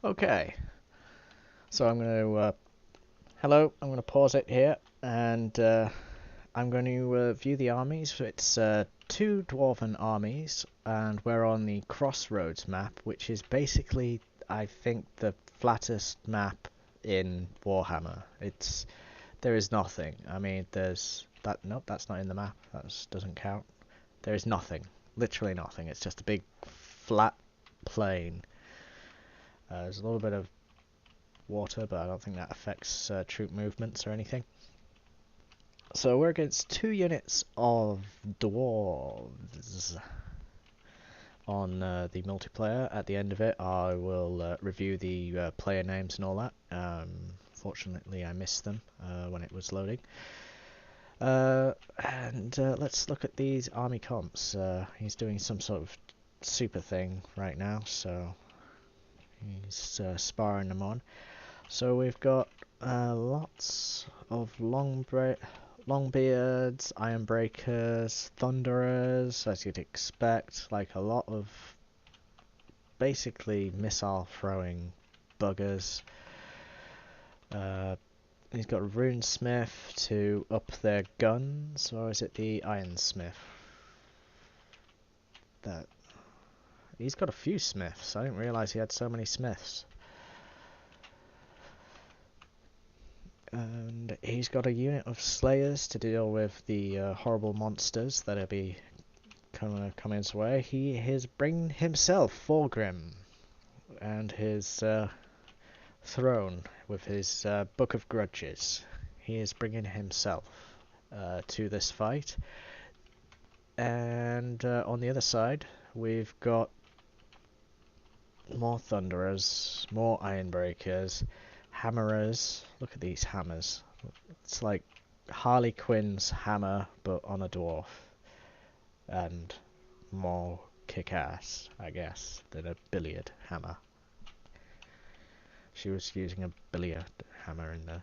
Okay, so I'm going to hello. I'm going to pause it here, and I'm going to view the armies. It's two dwarven armies, and we're on the Crossroads map, which is basically, I think, the flattest map in Warhammer. There is nothing. I mean, there's that. Nope, that's not in the map. That doesn't count. There is nothing. Literally nothing. It's just a big flat plain. There's a little bit of water, but I don't think that affects troop movements or anything. So we're against two units of dwarves on the multiplayer. At the end of it, I will review the player names and all that. Fortunately, I missed them when it was loading. And let's look at these army comps. He's doing some sort of super thing right now, so he's sparring them on. So we've got lots of Longbeards, Ironbreakers, Thunderers, as you'd expect, like a lot of basically missile throwing buggers. He's got Runesmith to up their guns, or is it the Ironsmith? That he's got a few smiths. I didn't realise he had so many smiths. And he's got a unit of slayers to deal with the horrible monsters that'll be coming his way. He has bringing himself Thorgrim and his throne with his Book of Grudges. He is bringing himself to this fight. And on the other side, we've got more Thunderers, more Ironbreakers, Hammerers. Look at these hammers. It's like Harley Quinn's hammer, but on a dwarf. And more kick-ass, I guess, than a billiard hammer. She was using a billiard hammer in the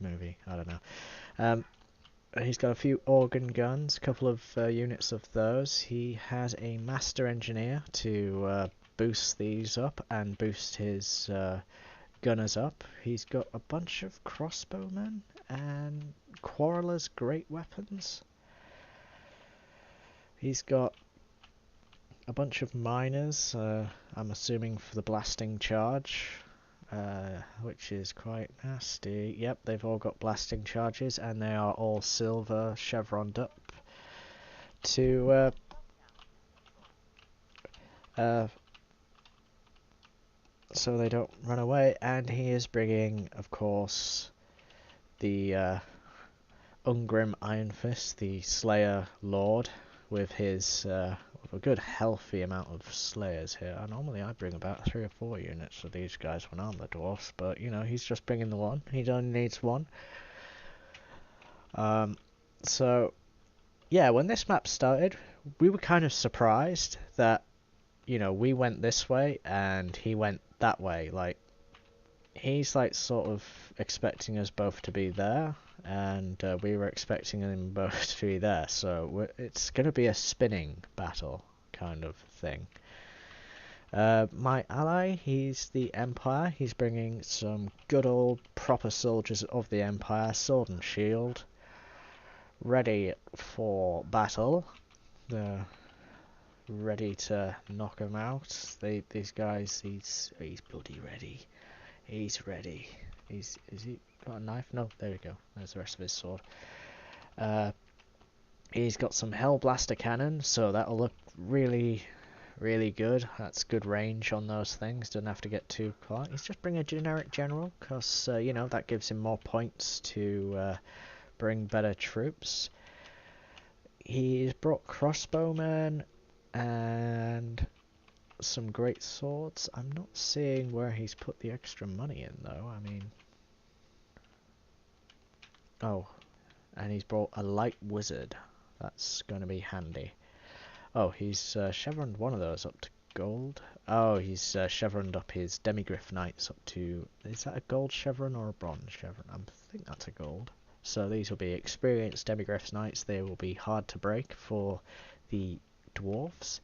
movie. I don't know. He's got a few organ guns, a couple of units of those. He has a master engineer to boost these up and boost his gunners up. He's got a bunch of crossbowmen and quarrelers great weapons. He's got a bunch of miners, I'm assuming for the blasting charge, which is quite nasty. Yep, they've all got blasting charges, and they are all silver chevroned up to so they don't run away. And he is bringing, of course, the Ungrim Iron Fist, the Slayer Lord, with his with a good healthy amount of Slayers here. Normally I bring about 3 or 4 units of these guys when I'm the dwarfs, but you know, he's just bringing the one. He only needs one. So yeah, when this map started, we were kind of surprised that, you know, we went this way and he went that way. Like, he's like sort of expecting us both to be there, and we were expecting them both to be there, so it's going to be a spinning battle kind of thing. My ally, he's the Empire. He's bringing some good old proper soldiers of the Empire, sword and shield, ready for battle. They're ready to knock them out. These guys, he's bloody ready. He's ready. Is he got a knife? No, there we go. There's the rest of his sword. He's got some Hellblaster cannon, so that'll look really, really good. That's good range on those things. Doesn't have to get too far. He's just bring a generic general, because you know, that gives him more points to bring better troops. He's brought crossbowmen and some great swords. I'm not seeing where he's put the extra money in, though. I mean, oh, and he's brought a light wizard. That's going to be handy. Oh, he's chevroned one of those up to gold. Oh, he's chevroned up his demigryph knights up to... Is that a gold chevron or a bronze chevron? I think that's a gold. So these will be experienced demigryph knights. They will be hard to break for the dwarves.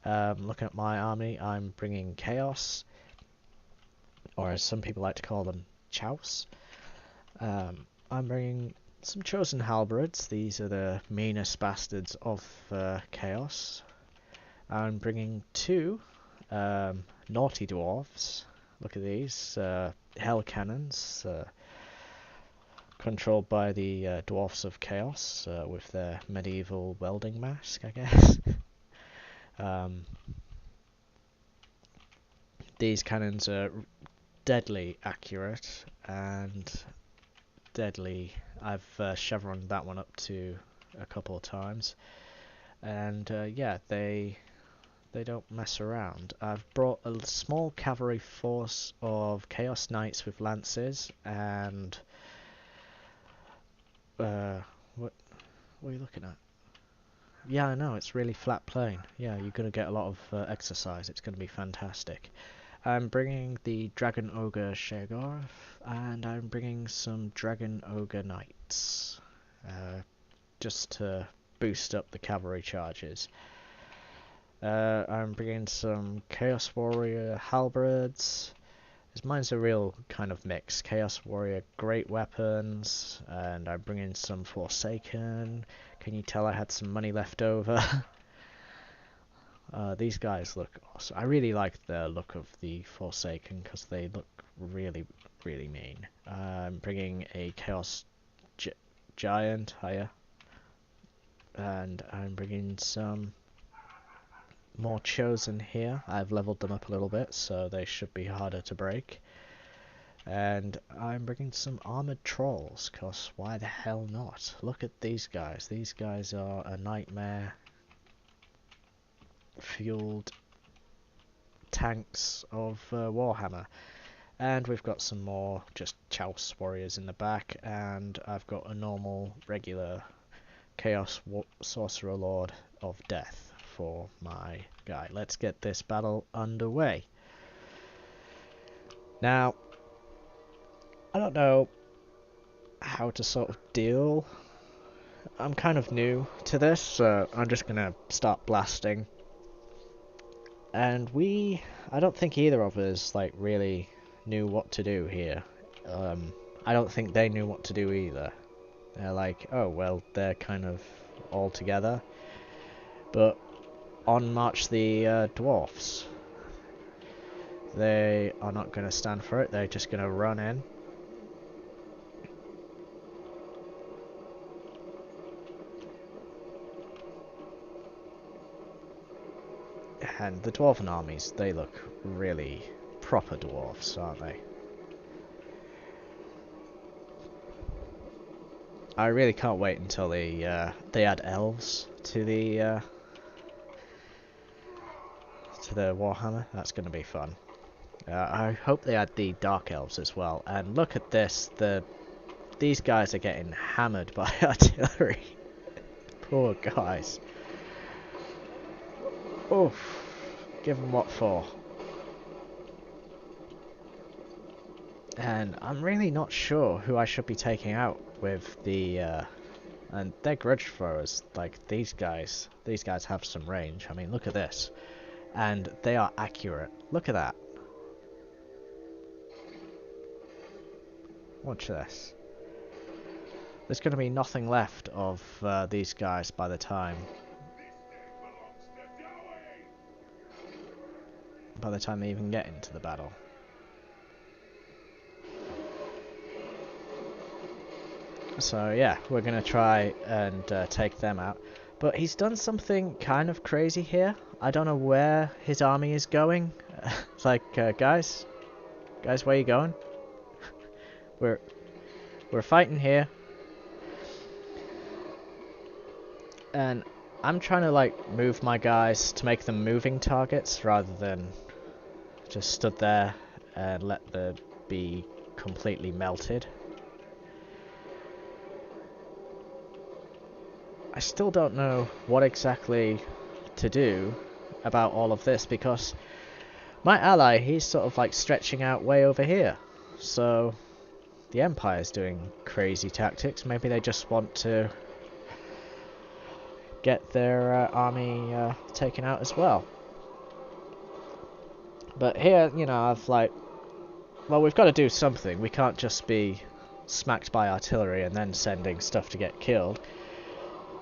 Looking at my army, I'm bringing chaos. or as some people like to call them, chouse. I'm bringing some chosen halberds. These are the meanest bastards of chaos. I'm bringing two naughty dwarves. Look at these hell cannons, controlled by the dwarfs of chaos with their medieval welding mask, I guess. These cannons are deadly accurate and deadly. I've chevroned that one up to a couple of times, and yeah, they don't mess around. I've brought a small cavalry force of Chaos Knights with lances, and what are you looking at? Yeah, I know, it's really flat plain. Yeah, you're going to get a lot of exercise. It's going to be fantastic. I'm bringing the Dragon Ogre Shagor, and I'm bringing some Dragon Ogre Knights, just to boost up the cavalry charges. I'm bringing some Chaos Warrior Halberds. Mine's a real kind of mix. Chaos Warrior great weapons, and I'm bringing some Forsaken. Can you tell I had some money left over? These guys look awesome. I really like the look of the Forsaken because they look really, really mean. I'm bringing a Chaos Giant higher, and I'm bringing some more chosen here. I've leveled them up a little bit, so they should be harder to break. And I'm bringing some armored trolls, because why the hell not? Look at these guys. These guys are a nightmare fueled tanks of Warhammer. And we've got some more just Chouse warriors in the back, and I've got a normal regular Chaos Sorcerer Lord of Death for my guy. Let's get this battle underway. Now, I don't know how to sort of deal. I'm kind of new to this, so I'm just gonna start blasting. And I don't think either of us like really knew what to do here. I don't think they knew what to do either. They're like, oh well, they're kind of all together. But on march the dwarfs. They are not going to stand for it. They're just going to run in. And the dwarven armies, they look really proper dwarfs, aren't they? I really can't wait until they add elves to the Warhammer. That's going to be fun. I hope they add the dark elves as well. And look at this. These guys are getting hammered by artillery. Poor guys. Oof. Give them what for. And I'm really not sure who I should be taking out with the and they're grudge throwers. Like these guys have some range. I mean, look at this. And they are accurate. Look at that. Watch this. There's going to be nothing left of these guys by the time they even get into the battle. So yeah, we're going to try and take them out. But he's done something kind of crazy here. I don't know where his army is going. It's like, guys, where you going? We're fighting here. And I'm trying to like move my guys to make them moving targets rather than just stood there and let them be completely melted. I still don't know what exactly to do about all of this because my ally, he's sort of like stretching out way over here. So the Empire's doing crazy tactics. Maybe they just want to get their army taken out as well. But here, you know, I've like well, we've got to do something. We can't just be smacked by artillery and then sending stuff to get killed.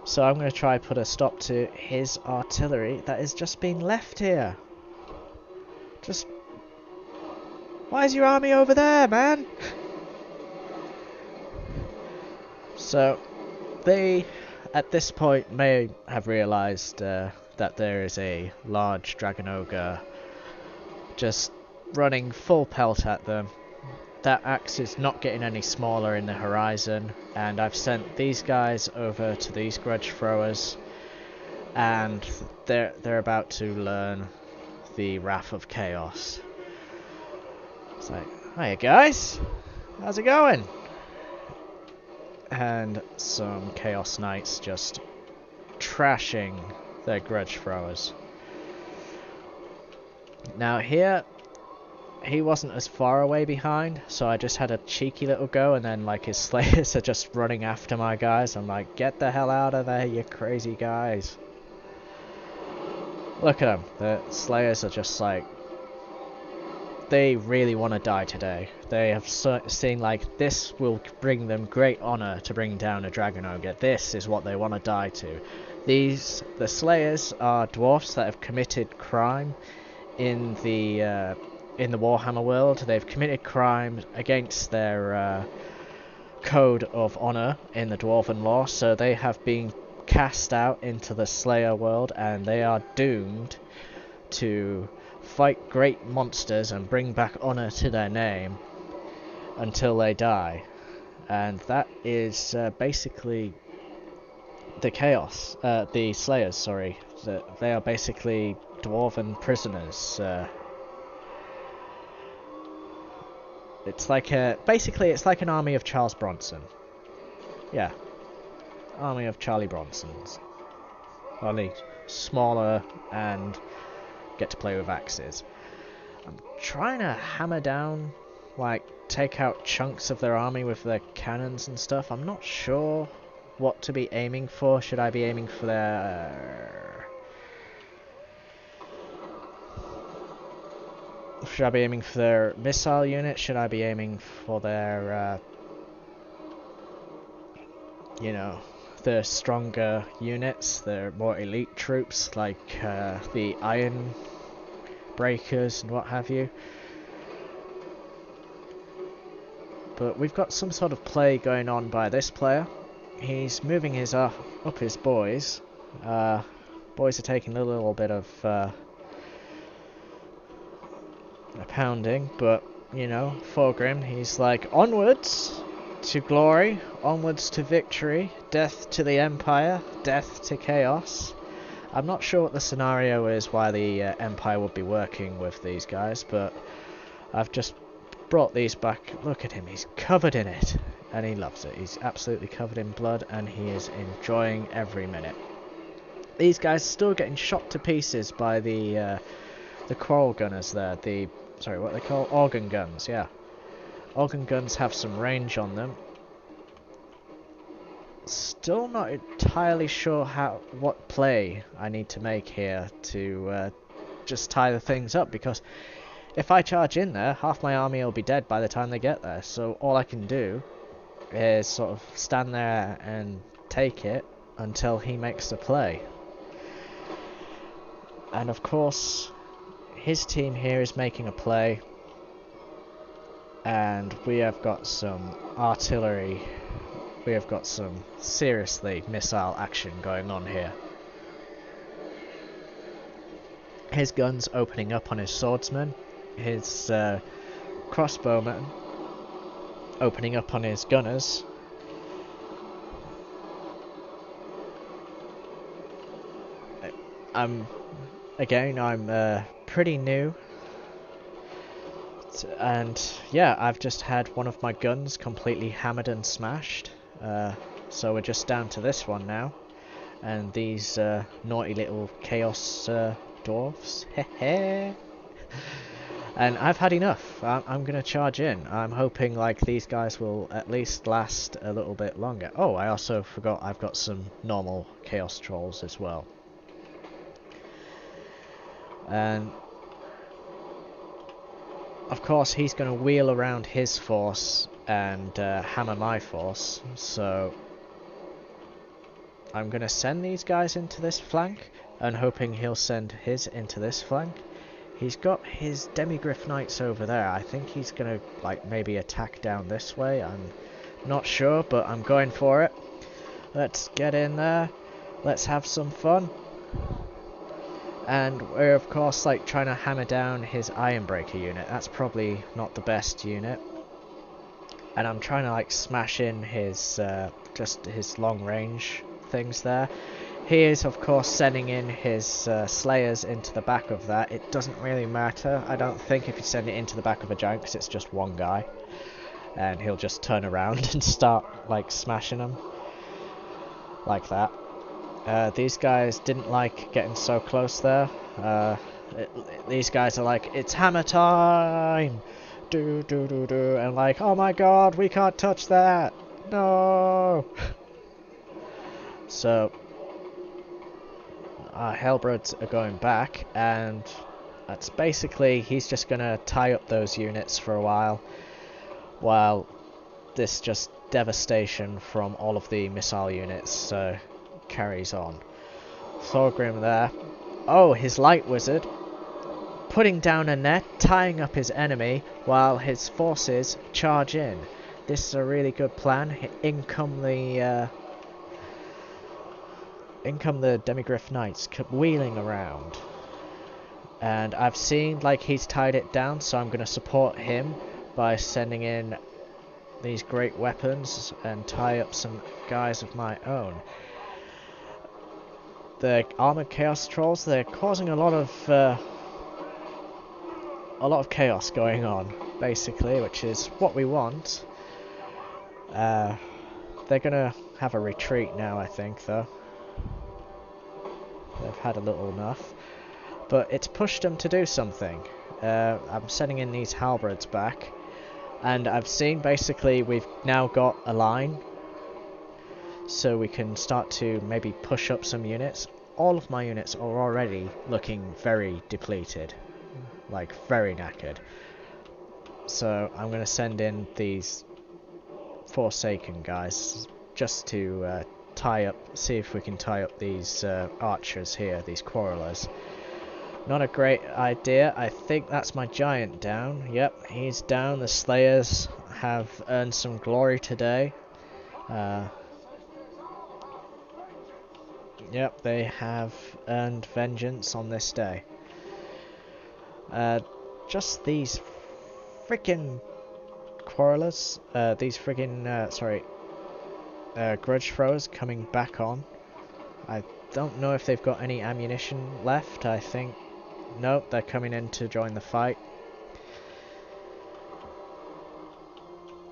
So I'm going to try put a stop to his artillery that has just been left here. Just... Why is your army over there, man? So, they, at this point, may have realised that there is a large dragon ogre just running full pelt at them. That axe is not getting any smaller in the horizon, and I've sent these guys over to these grudge throwers, and they're about to learn the wrath of chaos. It's like, hiya guys, how's it going? And some chaos knights just trashing their grudge throwers. Now here, he wasn't as far away behind, so I just had a cheeky little go, and then like his slayers are just running after my guys. I'm like, get the hell out of there, you crazy guys. Look at them, the slayers are just like, they really want to die today. They have seen like, this will bring them great honour to bring down a dragon ogre. This is what they want to die to. The slayers are dwarfs that have committed crime in the Warhammer world. They've committed crime against their code of honour in the dwarven law, so they have been cast out into the Slayer world, and they are doomed to fight great monsters and bring back honour to their name until they die. And that is basically the chaos. The Slayers, sorry. They are basically dwarven prisoners. It's like basically it's like an army of Charles Bronson. Yeah, army of Charlie Bronsons. Only smaller and get to play with axes. I'm trying to hammer down, like, take out chunks of their army with their cannons and stuff. I'm not sure what to be aiming for. Should I be aiming for their... Should I be aiming for their missile unit? Should I be aiming for their, you know, the stronger units, the more elite troops, like the Iron Breakers and what have you? But we've got some sort of play going on by this player. He's moving his up his boys. Boys are taking a little bit of a pounding, but you know, Thorgrim, he's like, onwards to glory, onwards to victory, death to the Empire, death to chaos. I'm not sure what the scenario is why the Empire would be working with these guys, but I've just brought these back. Look at him, he's covered in it, and he loves it. He's absolutely covered in blood, and he is enjoying every minute. These guys are still getting shot to pieces by the quarrel gunners there, sorry, what are they called? Organ guns, yeah. Organ guns have some range on them. Still not entirely sure what play I need to make here to just tie the things up, because if I charge in there, half my army will be dead by the time they get there, so all I can do is sort of stand there and take it until he makes the play. And of course, his team here is making a play, and we have got some artillery, we have got some seriously missile action going on here. His guns opening up on his swordsmen, his crossbowmen opening up on his gunners. I'm pretty new, and yeah, I've just had one of my guns completely hammered and smashed, so we're just down to this one now, and these naughty little chaos dwarfs, hehe. And I've had enough. I'm gonna charge in. I'm hoping like these guys will at least last a little bit longer. Oh, I also forgot I've got some normal chaos trolls as well. And of course, he's going to wheel around his force and hammer my force, so I'm going to send these guys into this flank, and hoping he'll send his into this flank. He's got his Demigryph Knights over there. I think he's going to, like, maybe attack down this way. I'm not sure, but I'm going for it. Let's get in there. Let's have some fun. And we're, of course, like, trying to hammer down his Ironbreaker unit. That's probably not the best unit. And I'm trying to, like, smash in his, just his long-range things there. He is, of course, sending in his Slayers into the back of that. It doesn't really matter, I don't think, if you send it into the back of a giant, because it's just one guy. And he'll just turn around and start, like, smashing them. Like that. These guys didn't like getting so close there. These guys are like, it's hammer time! Do, do, do, do. And like, oh my god, we can't touch that! No! So, our Halberds are going back, and that's basically, he's just going to tie up those units for a while this just devastation from all of the missile units carries on. Thorgrim there. Oh, his light wizard putting down a net, tying up his enemy while his forces charge in. This is a really good plan. In come the Demigryph Knights wheeling around. And I've seen, like, he's tied it down, so I'm going to support him by sending in these great weapons and tie up some guys of my own. The armored chaos trolls, they're causing a lot of chaos going on, basically, which is what we want. They're gonna have a retreat now, I think, though. They've had a little enough, but it's pushed them to do something. I'm sending in these halberds back, and I've seen, basically, we've now got a line, so we can start to maybe push up some units. All of my units are already looking very depleted, like very knackered. So I'm going to send in these Forsaken guys just to see if we can tie up these archers here, these quarrelers. Not a great idea. I think that's my giant down. Yep, he's down. The Slayers have earned some glory today. Yep, they have earned vengeance on this day. Just these freaking quarrelers, these friggin', grudge throwers coming back on. I don't know if they've got any ammunition left. I think, nope, they're coming in to join the fight.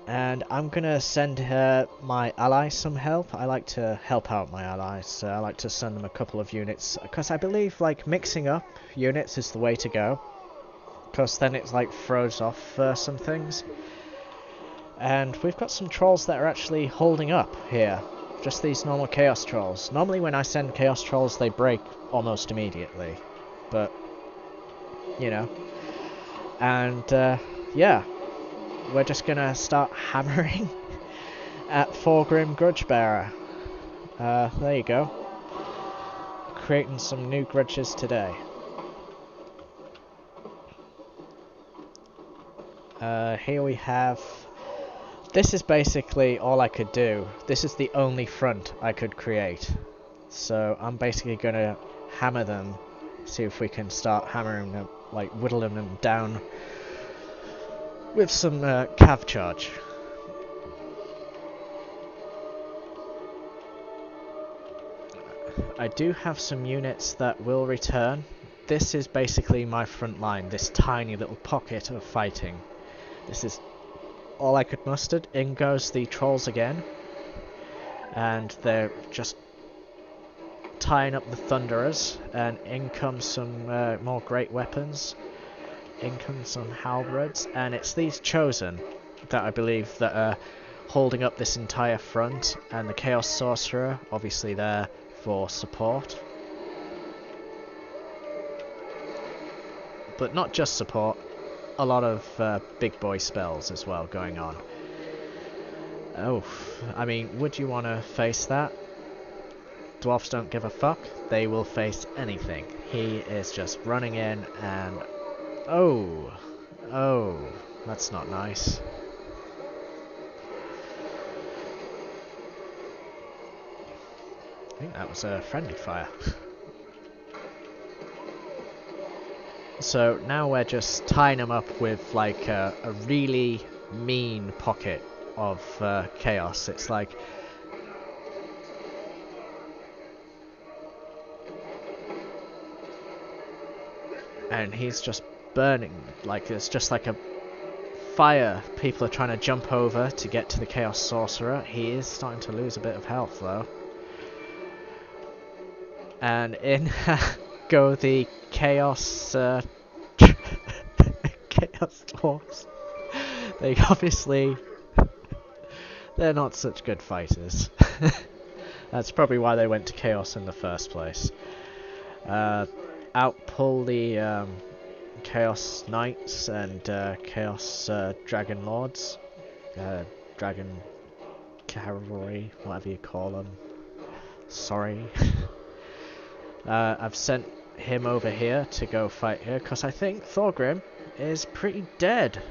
And I'm gonna send my allies some help. I like to help out my allies. I like to send them a couple of units, because I believe, like, mixing up units is the way to go. Because then it, like, throws off some things. And we've got some trolls that are actually holding up here. Just these normal chaos trolls. Normally when I send chaos trolls, they break almost immediately. But, you know. And, yeah. We're just gonna start hammering at Thorgrim Grudgebearer. There you go. Creating some new grudges today. Here we have... This is basically all I could do. This is the only front I could create. So I'm basically gonna hammer them. See if we can start hammering them, like whittling them down with some cav charge. I do have some units that will return. This is basically my front line, this tiny little pocket of fighting. This is all I could muster. In goes the trolls again. And they're just tying up the thunderers. And in comes some more great weapons. In comes some halberds. And it's these chosen that I believe that are holding up this entire front. And the Chaos Sorcerer, obviously there for support. But not just support. a lot of big boy spells as well going on. Oh, I mean, would you want to face that? Dwarfs don't give a fuck. They will face anything. He is just running in and... Oh! Oh, that's not nice. I think that was a friendly fire. So now we're just tying him up with like a really mean pocket of chaos. It's like... And he's just burning, like it's just like a fire people are trying to jump over to get to the Chaos Sorcerer. He is starting to lose a bit of health though. And in go the Chaos Chaos Dwarfs. They obviously... they're not such good fighters. That's probably why they went to Chaos in the first place. Outpull the Chaos Knights and Chaos Dragon Lords. Dragon Cavalry, whatever you call them. Sorry. I've sent him over here to go fight here, because I think Thorgrim is pretty dead.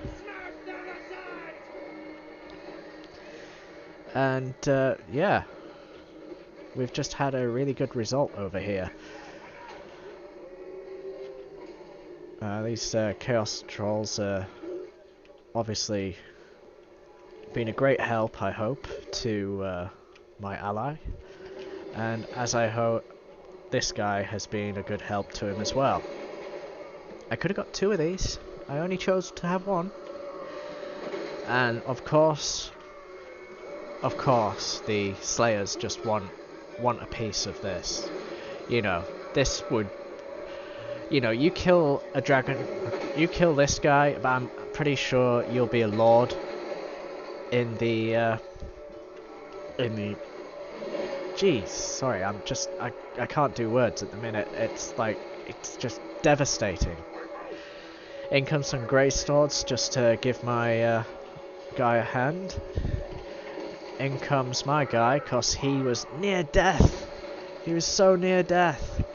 And yeah, we've just had a really good result over here. These Chaos Trolls are obviously been a great help, I hope, to my ally. And as I hope, this guy has been a good help to him as well. I could have got 2 of these. I only chose to have 1. And of course, the Slayers just want a piece of this. You know, this would... You know, you kill a dragon, you kill this guy, but I'm pretty sure you'll be a lord in the Jeez, sorry, I can't do words at the minute. It's like, it's just devastating. In comes some Grey Swords just to give my guy a hand. In comes my guy, cause he was near death. He was so near death.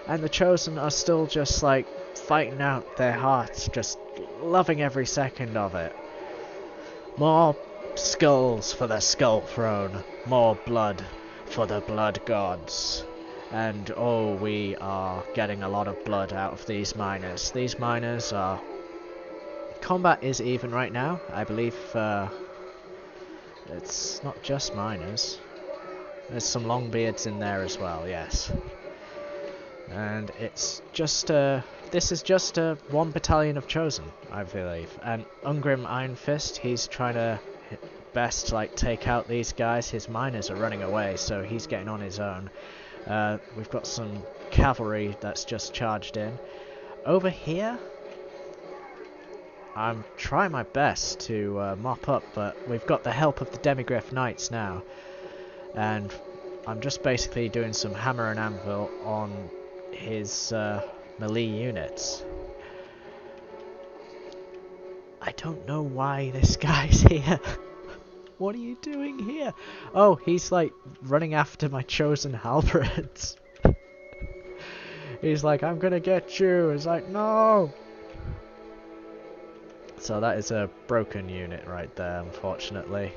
And the Chosen are still just like fighting out their hearts, just loving every second of it. More skulls for the Skull Throne, more blood for the Blood Gods. And oh, we are getting a lot of blood out of these miners. These miners are... Combat is even right now. I believe it's not just miners. There's some Longbeards in there as well, yes. And it's just this is just 1 battalion of Chosen, I believe. And Ungrim Iron Fist, he's trying to best to like take out these guys. His miners are running away, so he's getting on his own. We've got some cavalry that's just charged in. Over here, I'm trying my best to mop up, but we've got the help of the Demigryph Knights now. And I'm just basically doing some hammer and anvil on his melee units. I don't know why this guy's here. What are you doing here? Oh, he's like running after my Chosen halberds. He's like, I'm gonna get you. It's like, no. So that is a broken unit right there, unfortunately.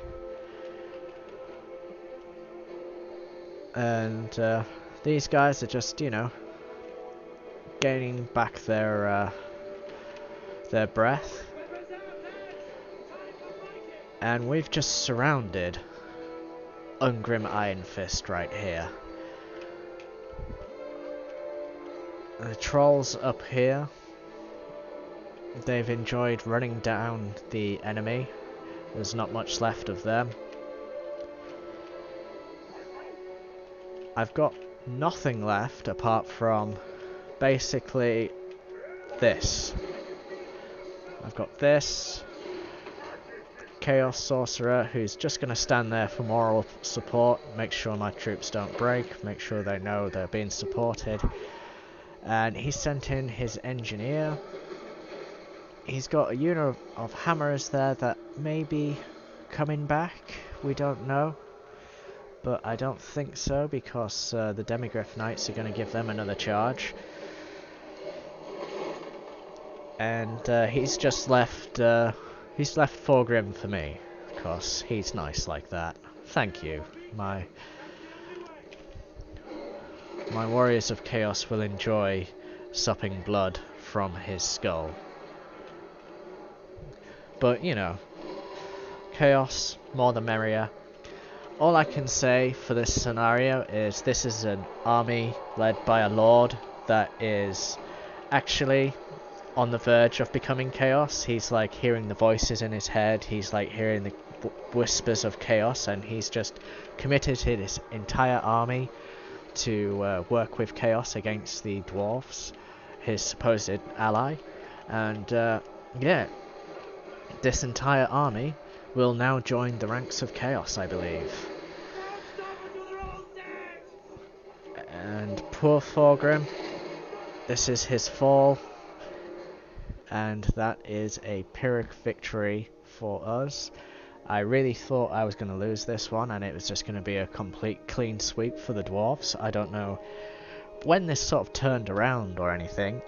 And these guys are just, you know, gaining back their breath. And we've just surrounded Ungrim Iron Fist right here. The trolls up here, they've enjoyed running down the enemy. There's not much left of them. I've got nothing left apart from basically this. I've got this Chaos Sorcerer who's just going to stand there for moral support, make sure my troops don't break, make sure they know they're being supported. And he sent in his engineer. he's got a unit of hammerers there that may be coming back. We don't know. But I don't think so, because the Demigryph Knights are going to give them another charge. And he's just left Thorgrim for me, because he's nice like that. Thank you. My Warriors of Chaos will enjoy supping blood from his skull. But, you know, Chaos, more the merrier. All I can say for this scenario is this is an army led by a lord that is actually on the verge of becoming chaos. He's like hearing the voices in his head, he's like hearing the whispers of chaos, and he's just committed his entire army to work with chaos against the dwarves, his supposed ally. And yeah, this entire army will now join the ranks of chaos, I believe. And poor Thorgrim, this is his fall, and that is a Pyrrhic victory for us. I really thought I was going to lose this one, and it was just going to be a complete clean sweep for the dwarves. I don't know when this sort of turned around or anything.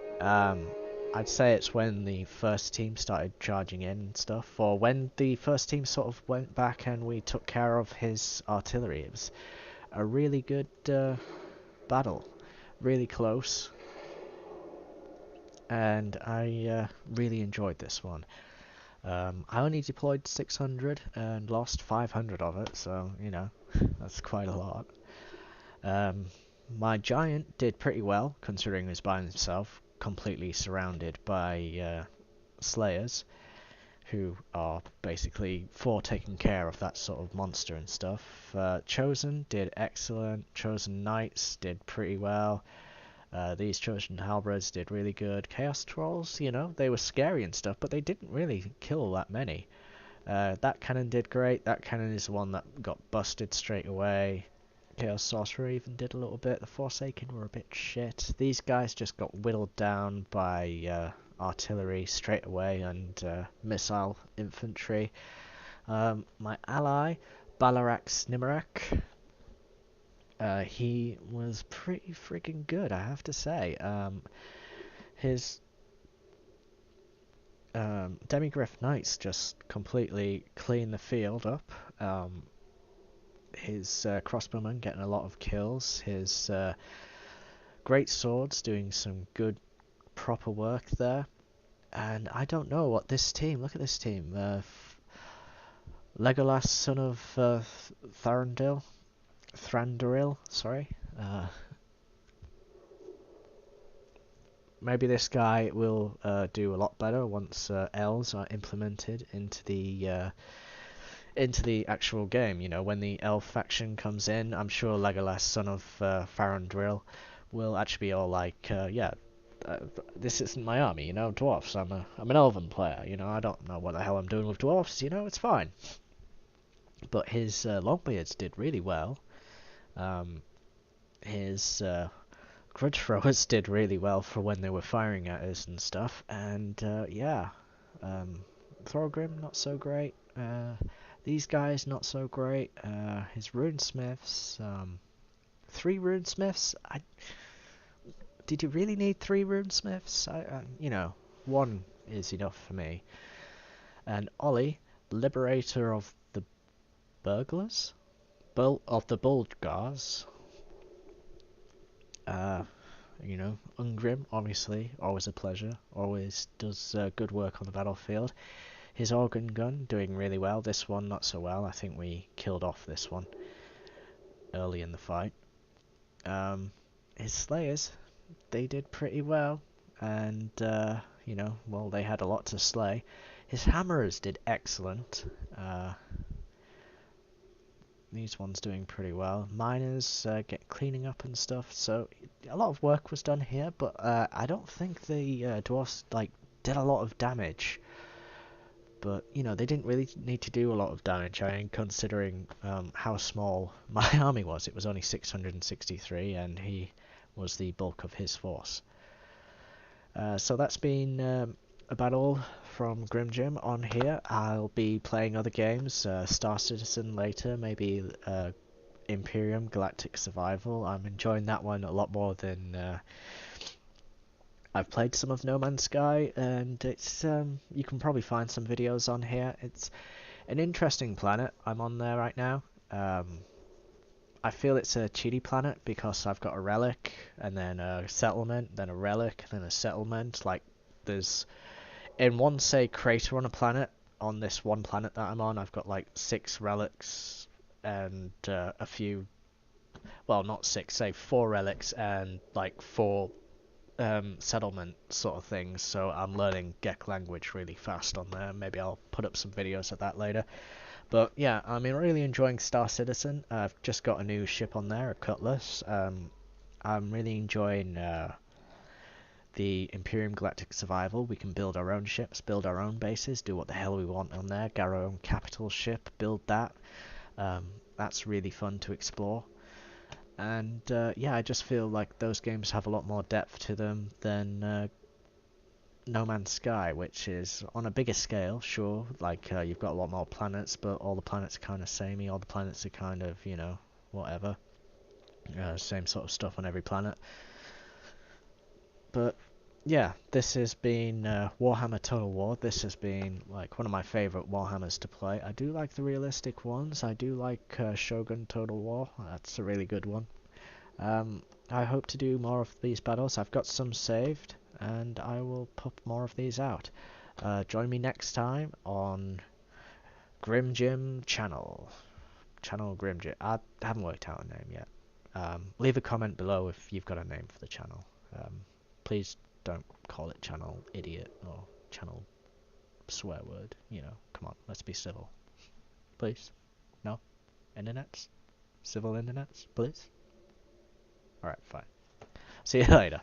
I'd say it's when the first team started charging in and stuff, or when the first team sort of went back and we took care of his artillery. It was a really good battle, really close, and I really enjoyed this one. I only deployed 600 and lost 500 of it, so, you know, that's quite a lot. My giant did pretty well, considering he was by himself, completely surrounded by slayers, who are basically for taking care of that sort of monster and stuff. Chosen did excellent. Chosen Knights did pretty well. These Chosen Halberds did really good. Chaos Trolls, you know, they were scary and stuff, but they didn't really kill that many. That cannon did great. That cannon is the one that got busted straight away. Chaos Sorcerer even did a little bit. The Forsaken were a bit shit. These guys just got whittled down by artillery straight away and missile infantry. My ally, Balarax Nimerak, he was pretty freaking good, I have to say. His Demigryph Knights just completely cleaned the field up. His crossbowmen getting a lot of kills. His great swords doing some good, proper work there. And I don't know what this team. Look at this team. Legolas, son of Thranduil. Sorry. Maybe this guy will do a lot better once elves are implemented into the actual game. You know, when the elf faction comes in, I'm sure Legolas, son of Thranduil, will actually be all like, yeah, this isn't my army, you know, dwarfs. I'm an elven player, you know. I don't know what the hell I'm doing with dwarfs, you know. It's fine. But his Longbeards did really well. His grudge throwers did really well for when they were firing at us and stuff. And yeah, Thorgrim not so great. These guys not so great. His runesmiths, 3 runesmiths. Did you really need 3 runesmiths? You know, 1 is enough for me. And Ollie, liberator of the burglars, of the Bulgars. You know, Ungrim, obviously, always a pleasure. Always does good work on the battlefield. His organ gun doing really well. This one not so well. I think we killed off this one early in the fight. His slayers, they did pretty well, and you know, well, they had a lot to slay. His hammerers did excellent. These ones doing pretty well. Miners get cleaning up and stuff, so a lot of work was done here, but I don't think the dwarfs like did a lot of damage. But you know, they didn't really need to do a lot of damage. I mean, considering how small my army was, it was only 663, and he was the bulk of his force. So that's been about all from Grim Jim on here. I'll be playing other games, Star Citizen later, maybe Imperium Galactic Survival. I'm enjoying that one a lot more than I've played some of No Man's Sky, and it's you can probably find some videos on here. It's an interesting planet I'm on there right now. I feel it's a cheaty planet because I've got a relic, and then a settlement, then a relic, and then a settlement. Like, there's in one, say, crater on a planet, on this one planet that I'm on, I've got like 6 relics and a few, well, not 6, say 4 relics and like 4 settlement sort of things. So I'm learning Gek language really fast on there. Maybe I'll put up some videos of that later. But yeah, I'm really enjoying Star Citizen. I've just got a new ship on there, a Cutlass. I'm really enjoying the Imperium Galactic Survival. We can build our own ships, build our own bases, do what the hell we want on there, get our own capital ship, build that. That's really fun to explore. And yeah, I just feel like those games have a lot more depth to them than No Man's Sky, which is on a bigger scale, sure. Like, you've got a lot more planets, but all the planets are kind of samey. All the planets are kind of, you know, whatever. Same sort of stuff on every planet. But yeah, this has been Warhammer Total War. This has been like one of my favourite Warhammers to play. I do like the realistic ones. I do like Shogun Total War. That's a really good one. I hope to do more of these battles. I've got some saved, and I will put more of these out. Join me next time on Grim Jim channel. Channel Grim Jim. I haven't worked out a name yet. Leave a comment below if you've got a name for the channel. Please don't call it Channel Idiot or Channel Swear Word. You know, come on, let's be civil. Please? No? Internets? Civil internets? Please? Alright, fine. See you later.